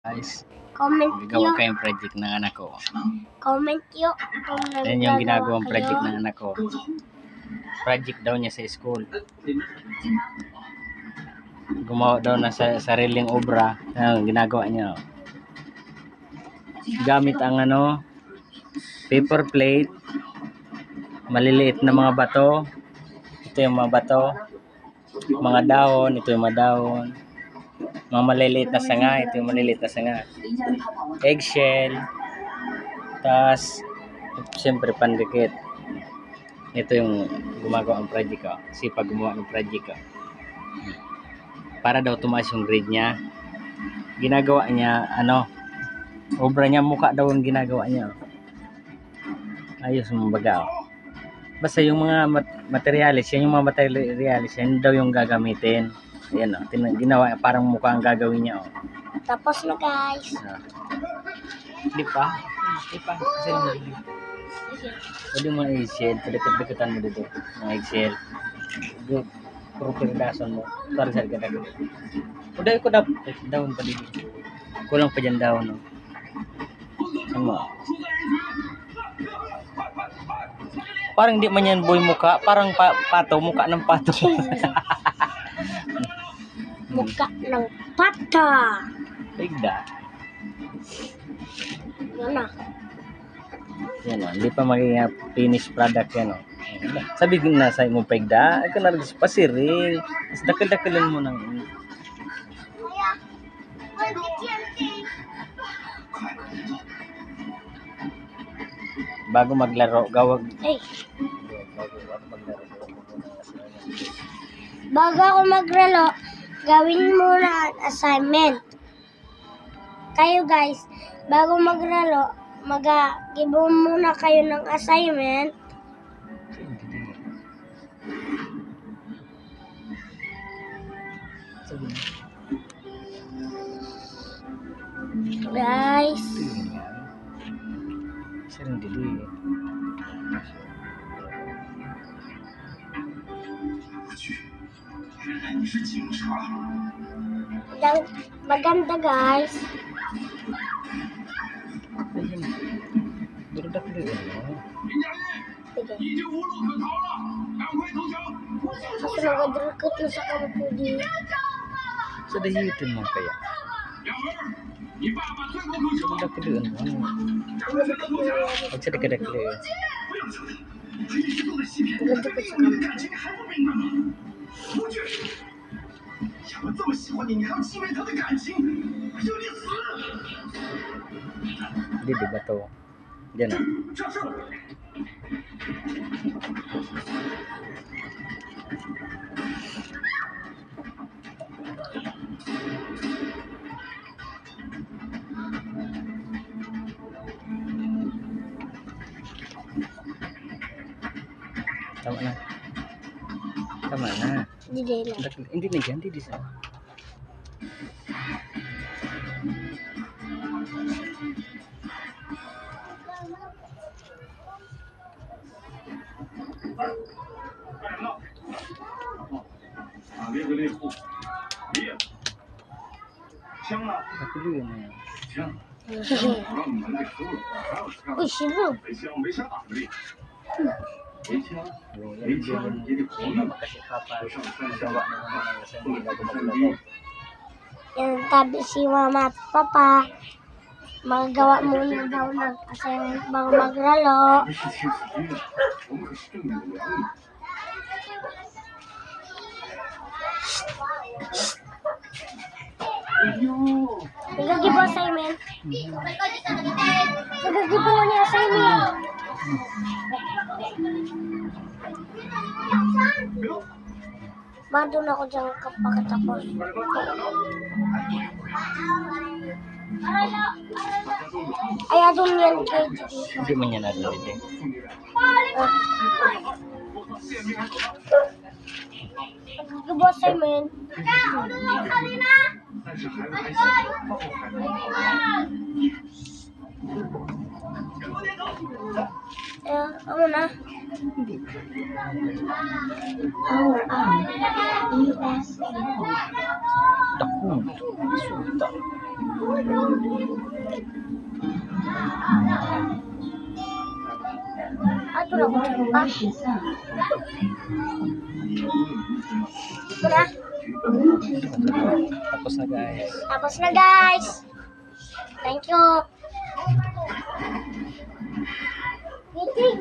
Guys, Comment gagawa nyo. kayong project ng anak ko. Comment nyo kung Yan yung naggagawa ginagawang project kayo. ng anak ko. Project daw niya sa school. Gumawa daw na sa sariling obra. Yan, ginagawa niya. Gamit ang paper plate, maliliit na mga bato. Ito yung mga bato, mga dahon, ito yung mga dahon. Mga maliliit na sanga, ito yung maliliit na sanga. Eggshell. Tas, siyempre pandikit. Ito yung gumagawa ng project ko. Sipag gumawa ng project ko. Para daw tumaas yung grade niya. Ginagawa niya, obra niya, mukha daw ang ginagawa niya. Ayos mong baga. Basta yung mga materialis, yan yung mga materialis, yan daw yung gagamitin. Ayan ginawa, parang mukha ang gagawin niya. Tapos na guys. Hindi pa. Kasi pwede mo na i-shell. Pagkat-pagkatan mo dito. Mga eggshell. Puro pirdason mo. Sari-sari ka dagdag. Uday ko dapat. Daon pa dito. Kulang pa dyan daon. Ano? Parang hindi man yan boy muka. Parang pato. Muka ng pato. Mukha ng pata. Pigda. Yan na. Yan o. Hindi pa magiging finished product yan o. Sabi ko na sa imong pigda. Ay ka na rin pasiring. Dakil-dakilin mo ng bago maglaro, gawag. Ay. Bago ako maglaro, gawin muna ang assignment. Kayo guys, bago maglaro, mag-give muna kayo ng assignment. Guys, Sering dili. maganda guys. Pero dakil yan o. Sige. Kasi nagadrakot na sa kampo di. Sa dahitin mo kaya. Pero dakil yan o. Huwag sa dakil yan. Nagadrakot sa kampo. 我这么喜欢你，你还要欺骗他的感情，要你死！ Hindi, di ba to? Diyan o. 这是。 Tama na. Tama na. Hindi lang. Hindi na dyan, hindi sa. Dakil yan o. Uy, sino? Yan tabi si mama at papa. Magagawa muna daw ng assignment bago maglaro. Nagagi po assignment. Nagagi po niya assignment. Mandun ako dyan kapagkatapos. Ay, adun yan kay Gigi. Hindi man yan natin din. Nagagi po assignment. Ano na? Dako. Sulta. Ito na ko pa. Ito na. Tapos na guys. Tapos na guys. Thank you. Waiting.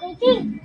Waiting.